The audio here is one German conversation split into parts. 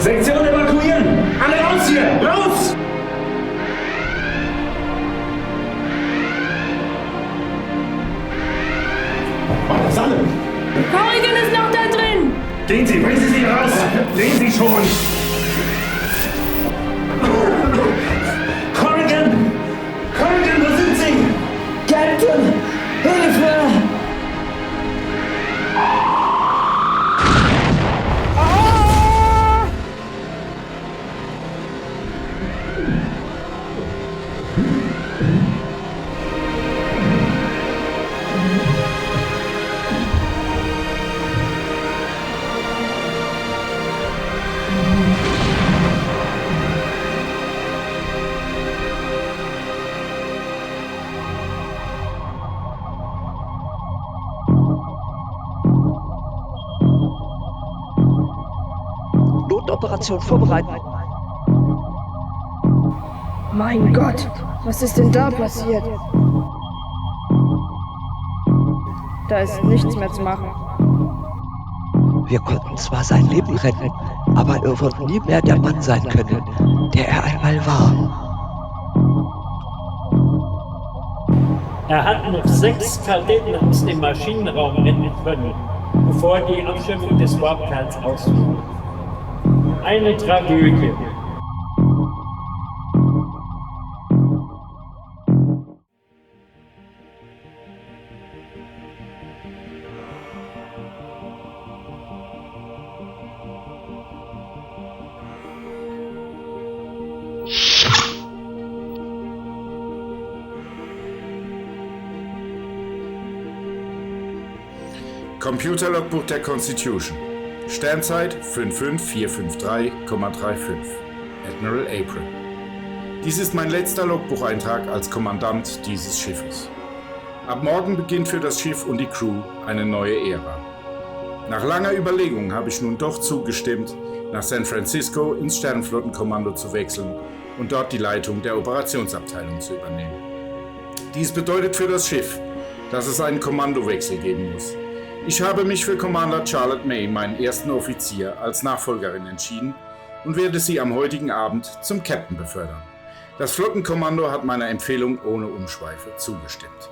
Sektion evakuieren! Alle raus hier! Raus! Warte, Salle! Corrigan ist noch da drin! Gehen Sie, bringen Sie sie raus! Sehen Sie schon! Corrigan! Corrigan, wo sind Sie? Captain! Hilfe! Notoperation vorbereiten. Mein Gott, was ist denn da passiert? Da ist nichts mehr zu machen. Wir konnten zwar sein Leben retten, aber er wird nie mehr der Mann sein können, der er einmal war. Er hat noch 6 Kadeten aus dem Maschinenraum retten können, bevor die Abschirmung des Warpkerns ausfiel. Eine Tragödie. Computerlogbuch der Constitution. Sternzeit 55453,35. Admiral April. Dies ist mein letzter Logbucheintrag als Kommandant dieses Schiffes. Ab morgen beginnt für das Schiff und die Crew eine neue Ära. Nach langer Überlegung habe ich nun doch zugestimmt, nach San Francisco ins Sternenflottenkommando zu wechseln und dort die Leitung der Operationsabteilung zu übernehmen. Dies bedeutet für das Schiff, dass es einen Kommandowechsel geben muss. Ich habe mich für Commander Charlotte May, meinen ersten Offizier, als Nachfolgerin entschieden und werde sie am heutigen Abend zum Captain befördern. Das Flottenkommando hat meiner Empfehlung ohne Umschweife zugestimmt.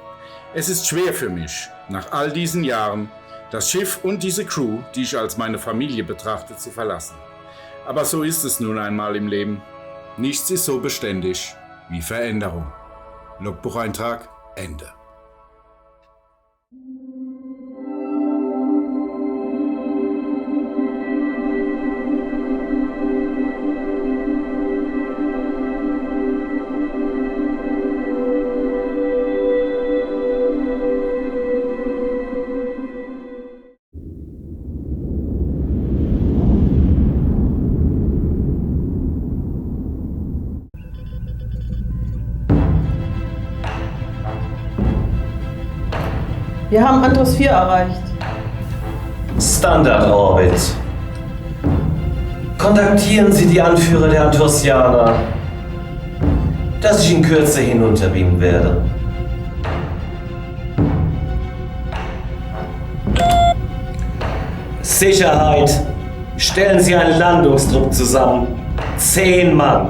Es ist schwer für mich, nach all diesen Jahren, das Schiff und diese Crew, die ich als meine Familie betrachte, zu verlassen. Aber so ist es nun einmal im Leben. Nichts ist so beständig wie Veränderung. Logbucheintrag Ende. Wir haben Andros 4 erreicht. Standard-Orbit. Kontaktieren Sie die Anführer der Antursianer, dass ich in Kürze hinunterbeamen werde. Sicherheit! Stellen Sie einen Landungstrupp zusammen. 10 Mann.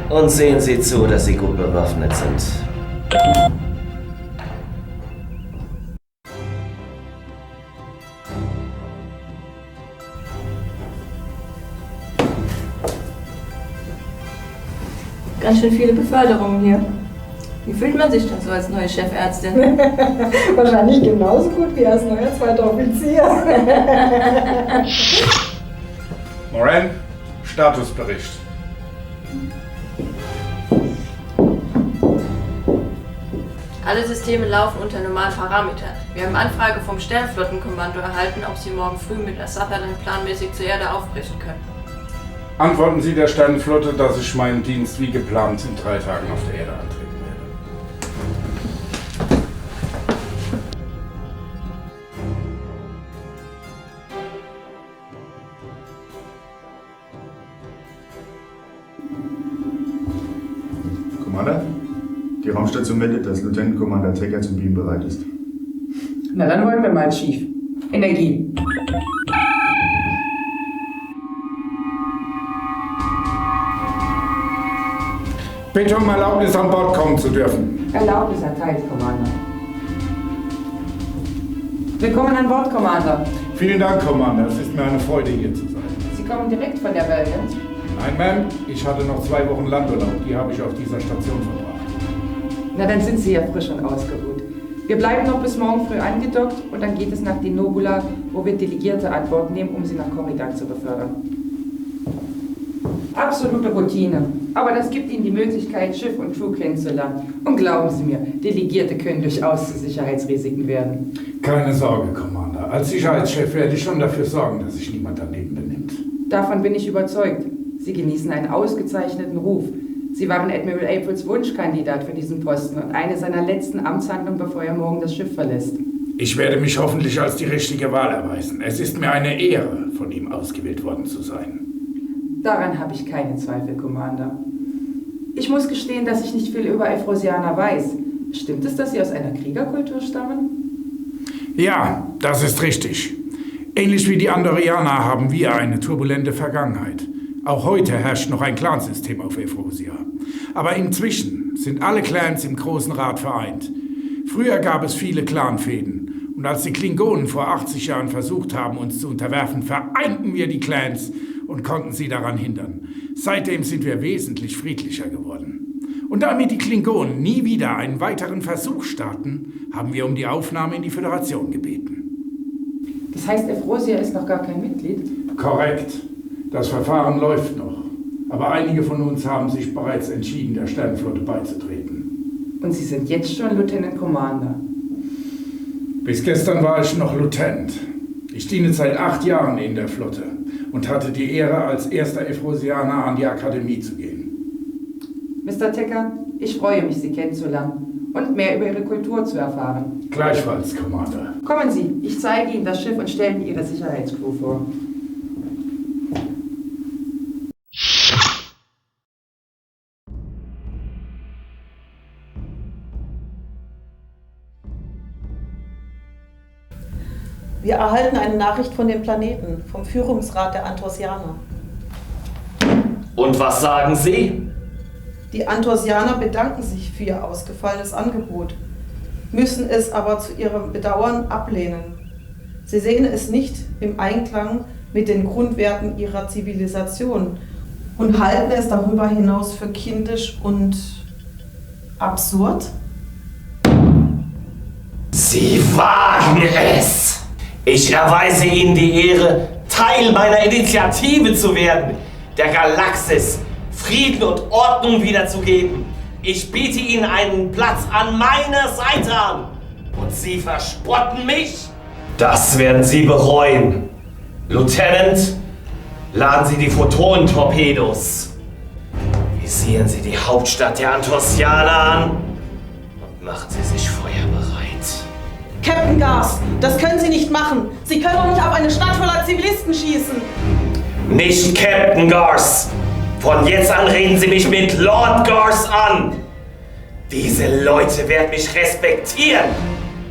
Und sehen Sie zu, dass Sie gut bewaffnet sind. Ganz schön viele Beförderungen hier. Wie fühlt man sich denn so als neue Chefärztin? Wahrscheinlich genauso gut wie als neuer zweiter Offizier. Moran, Statusbericht. Alle Systeme laufen unter normalen Parametern. Wir haben Anfrage vom Sternflottenkommando erhalten, ob sie morgen früh mit der Sutherland planmäßig zur Erde aufbrechen können. Antworten Sie der Sternenflotte, dass ich meinen Dienst wie geplant in 3 Tagen auf der Erde antreten werde. Commander? Die Raumstation meldet, dass Lieutenant Commander Tecker zum Beam bereit ist. Na dann wollen wir mal, Chief. Energie. Bitte um Erlaubnis, an Bord kommen zu dürfen. Erlaubnis erteilt, Commander. Willkommen an Bord, Commander. Vielen Dank, Commander. Es ist mir eine Freude, hier zu sein. Sie kommen direkt von der Valiant? Nein, Ma'am. Ich hatte noch 2 Wochen Landurlaub. Die habe ich auf dieser Station verbracht. Na, dann sind Sie ja frisch und ausgeruht. Wir bleiben noch bis morgen früh angedockt und dann geht es nach Dinobula, wo wir Delegierte an Bord nehmen, um sie nach Korridak zu befördern. Absolute Routine. Aber das gibt Ihnen die Möglichkeit, Schiff und Crew kennenzulernen. Und glauben Sie mir, Delegierte können durchaus zu Sicherheitsrisiken werden. Keine Sorge, Commander. Als Sicherheitschef werde ich schon dafür sorgen, dass sich niemand daneben benimmt. Davon bin ich überzeugt. Sie genießen einen ausgezeichneten Ruf. Sie waren Admiral Aprils Wunschkandidat für diesen Posten und eine seiner letzten Amtshandlungen, bevor er morgen das Schiff verlässt. Ich werde mich hoffentlich als die richtige Wahl erweisen. Es ist mir eine Ehre, von ihm ausgewählt worden zu sein. Daran habe ich keine Zweifel, Commander. Ich muss gestehen, dass ich nicht viel über Efrosianer weiß. Stimmt es, dass Sie aus einer Kriegerkultur stammen? Ja, das ist richtig. Ähnlich wie die Andorianer haben wir eine turbulente Vergangenheit. Auch heute herrscht noch ein Clansystem auf Efrosia. Aber inzwischen sind alle Clans im Großen Rat vereint. Früher gab es viele Clanfehden. Und als die Klingonen vor 80 Jahren versucht haben, uns zu unterwerfen, vereinten wir die Clans und konnten sie daran hindern. Seitdem sind wir wesentlich friedlicher geworden. Und damit die Klingonen nie wieder einen weiteren Versuch starten, haben wir um die Aufnahme in die Föderation gebeten. Das heißt, Efrosia ist noch gar kein Mitglied? Korrekt. Das Verfahren läuft noch. Aber einige von uns haben sich bereits entschieden, der Sternenflotte beizutreten. Und Sie sind jetzt schon Lieutenant Commander? Bis gestern war ich noch Lieutenant. Ich diene seit 8 Jahren in der Flotte und hatte die Ehre, als erster Efrosianer an die Akademie zu gehen. Mr. Tecker, ich freue mich, Sie kennenzulernen und mehr über Ihre Kultur zu erfahren. Gleichfalls, Commander. Kommen Sie, ich zeige Ihnen das Schiff und stelle Ihnen Ihre Sicherheitscrew vor. Wir erhalten eine Nachricht von dem Planeten, vom Führungsrat der Antorsianer. Und was sagen Sie? Die Antorsianer bedanken sich für ihr ausgefallenes Angebot, müssen es aber zu ihrem Bedauern ablehnen. Sie sehen es nicht im Einklang mit den Grundwerten ihrer Zivilisation und halten es darüber hinaus für kindisch und absurd. Sie wagen es! Ich erweise Ihnen die Ehre, Teil meiner Initiative zu werden, der Galaxis Frieden und Ordnung wiederzugeben. Ich biete Ihnen einen Platz an meiner Seite an. Und Sie verspotten mich? Das werden Sie bereuen. Lieutenant, laden Sie die Photonentorpedos. Visieren Sie die Hauptstadt der Antorsianer an und machen Sie sich feuerbereit. Captain Gars, das können Sie nicht machen. Sie können doch nicht auf eine Stadt voller Zivilisten schießen. Nicht Captain Gars. Von jetzt an reden Sie mich mit Lord Gars an. Diese Leute werden mich respektieren.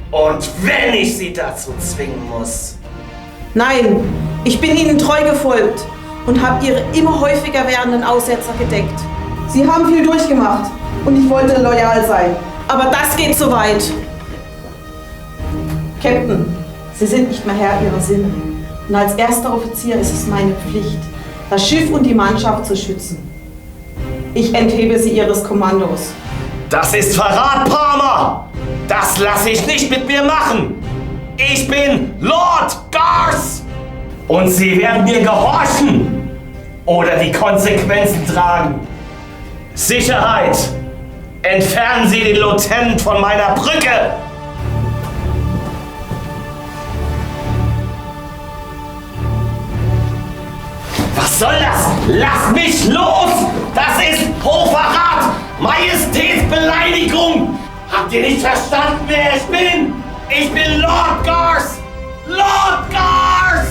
Und wenn ich sie dazu zwingen muss. Nein, ich bin Ihnen treu gefolgt und habe Ihre immer häufiger werdenden Aussetzer gedeckt. Sie haben viel durchgemacht und ich wollte loyal sein. Aber das geht zu weit. Captain, Sie sind nicht mehr Herr Ihrer Sinne. Und als erster Offizier ist es meine Pflicht, das Schiff und die Mannschaft zu schützen. Ich enthebe Sie Ihres Kommandos. Das ist Verrat, Palmer! Das lasse ich nicht mit mir machen! Ich bin Lord Gars! Und Sie werden mir gehorchen! Oder die Konsequenzen tragen! Sicherheit! Entfernen Sie den Lieutenant von meiner Brücke! Was soll das? Lass mich los! Das ist Hochverrat! Majestätsbeleidigung! Habt ihr nicht verstanden, wer ich bin? Ich bin Lord Gars! Lord Gars!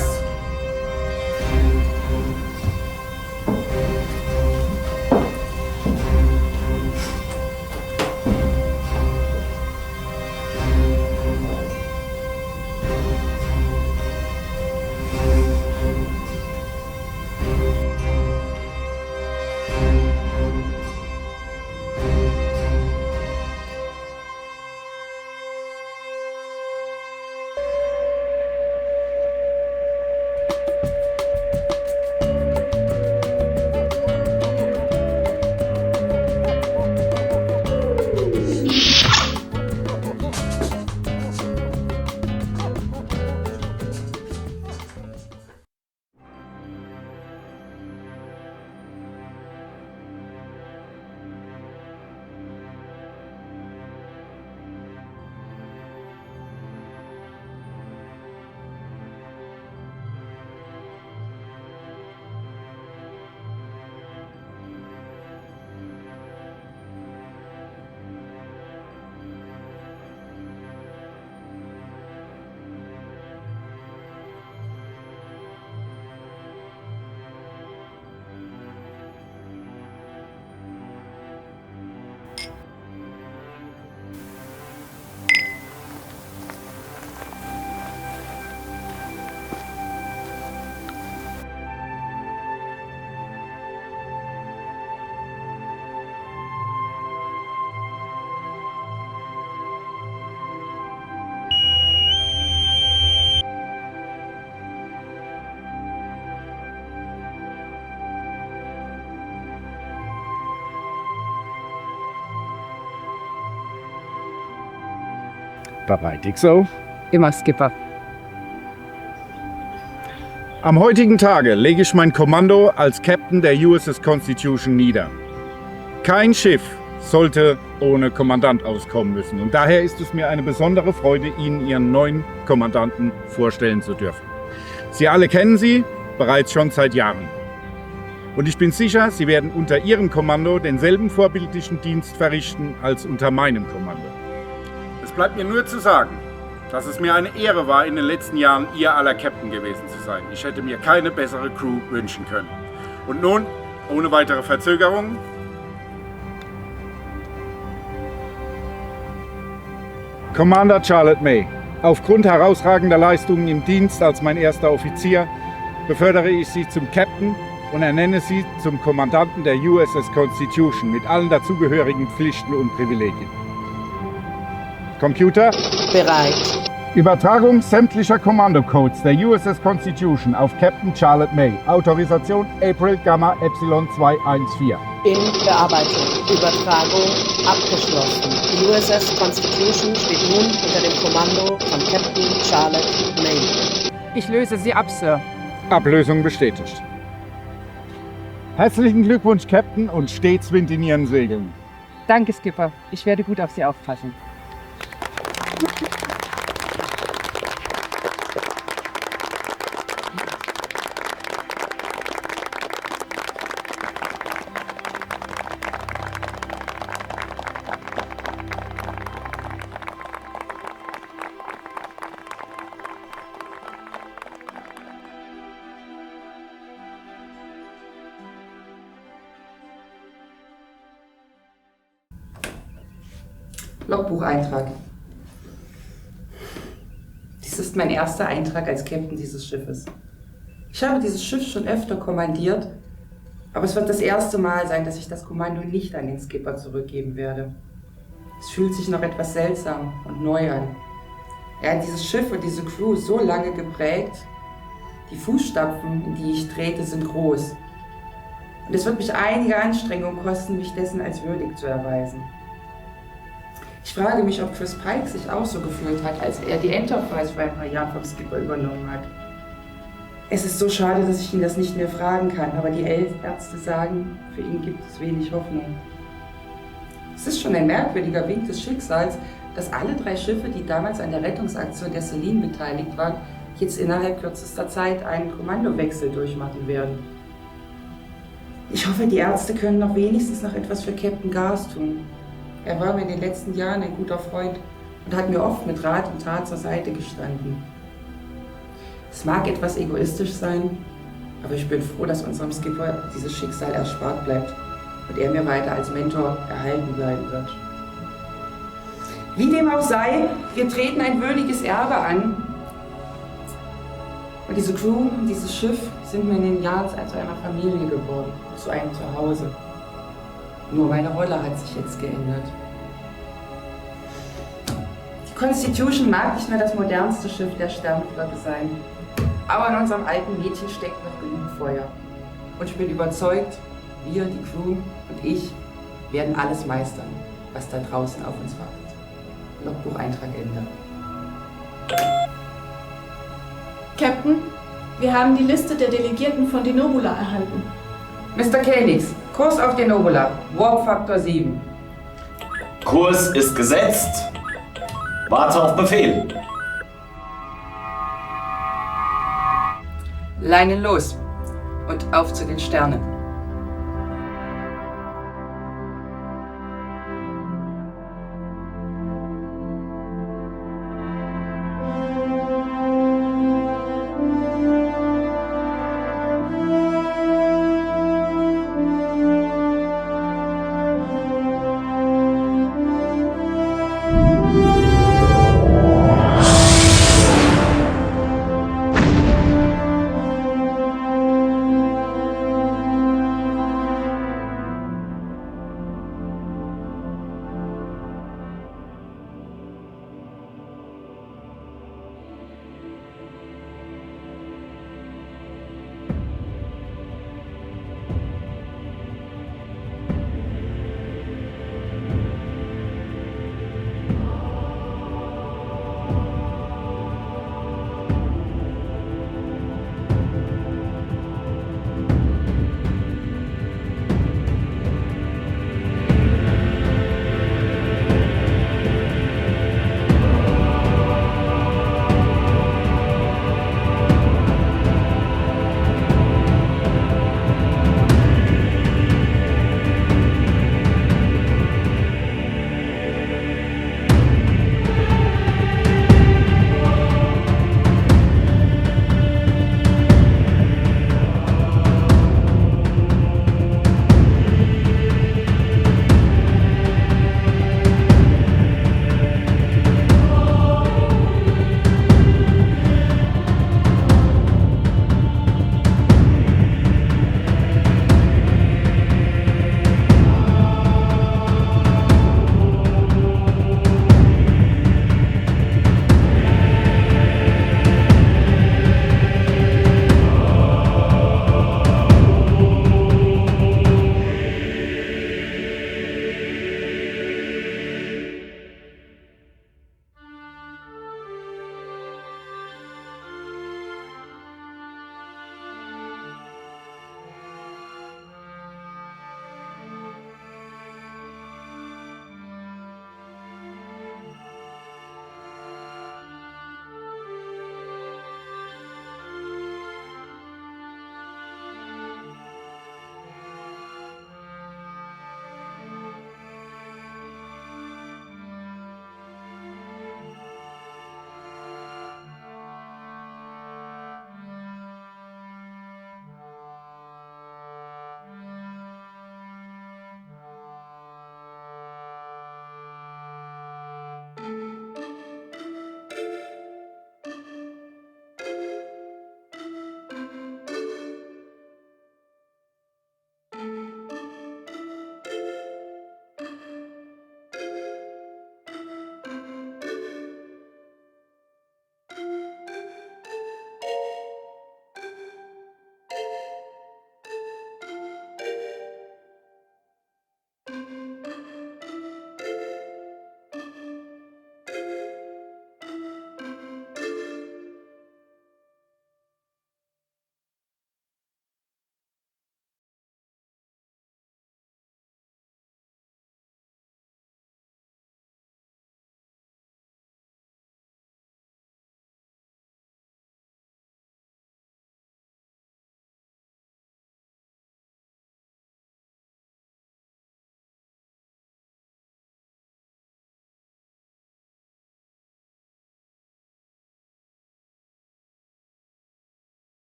Bereit, XO? Immer, Skipper. Am heutigen Tage lege ich mein Kommando als Captain der USS Constitution nieder. Kein Schiff sollte ohne Kommandant auskommen müssen. Und daher ist es mir eine besondere Freude, Ihnen Ihren neuen Kommandanten vorstellen zu dürfen. Sie alle kennen sie bereits schon seit Jahren. Und ich bin sicher, Sie werden unter Ihrem Kommando denselben vorbildlichen Dienst verrichten als unter meinem Kommando. Es bleibt mir nur zu sagen, dass es mir eine Ehre war, in den letzten Jahren Ihr aller Captain gewesen zu sein. Ich hätte mir keine bessere Crew wünschen können. Und nun, ohne weitere Verzögerungen, Commander Charlotte May. Aufgrund herausragender Leistungen im Dienst als mein erster Offizier befördere ich Sie zum Captain und ernenne Sie zum Kommandanten der USS Constitution mit allen dazugehörigen Pflichten und Privilegien. Computer? Bereit. Übertragung sämtlicher Kommandocodes der USS Constitution auf Captain Charlotte May. Autorisation April Gamma Epsilon 214. In Bearbeitung. Übertragung abgeschlossen. Die USS Constitution steht nun unter dem Kommando von Captain Charlotte May. Ich löse Sie ab, Sir. Ablösung bestätigt. Herzlichen Glückwunsch, Captain, und stets Wind in Ihren Segeln. Danke, Skipper. Ich werde gut auf Sie aufpassen. Logbucheintrag. Dies ist mein erster Eintrag als Captain dieses Schiffes. Ich habe dieses Schiff schon öfter kommandiert, aber es wird das erste Mal sein, dass ich das Kommando nicht an den Skipper zurückgeben werde. Es fühlt sich noch etwas seltsam und neu an. Er hat dieses Schiff und diese Crew so lange geprägt. Die Fußstapfen, in die ich trete, sind groß. Und es wird mich einige Anstrengungen kosten, mich dessen als würdig zu erweisen. Ich frage mich, ob Chris Pike sich auch so gefühlt hat, als er die Enterprise vor ein paar Jahren vom Skipper übernommen hat. Es ist so schade, dass ich ihn das nicht mehr fragen kann, aber die Ärzte sagen, für ihn gibt es wenig Hoffnung. Es ist schon ein merkwürdiger Wink des Schicksals, dass alle 3 Schiffe, die damals an der Rettungsaktion der Celine beteiligt waren, jetzt innerhalb kürzester Zeit einen Kommandowechsel durchmachen werden. Ich hoffe, die Ärzte können noch wenigstens noch etwas für Captain Gars tun. Er war mir in den letzten Jahren ein guter Freund und hat mir oft mit Rat und Tat zur Seite gestanden. Es mag etwas egoistisch sein, aber ich bin froh, dass unserem Skipper dieses Schicksal erspart bleibt und er mir weiter als Mentor erhalten bleiben wird. Wie dem auch sei, wir treten ein würdiges Erbe an. Und diese Crew und dieses Schiff sind mir in den Jahren zu einer Familie geworden, zu einem Zuhause. Nur meine Rolle hat sich jetzt geändert. Die Constitution mag nicht mehr das modernste Schiff der Sternenflotte sein, aber in unserem alten Mädchen steckt noch genug Feuer. Und ich bin überzeugt, wir, die Crew und ich, werden alles meistern, was da draußen auf uns wartet. Logbucheintrag Ende. Captain, wir haben die Liste der Delegierten von Denobula erhalten. Mr. Koenigs, Kurs auf Denobula, Warp Faktor 7. Kurs ist gesetzt. Warte auf Befehl. Leinen los und auf zu den Sternen.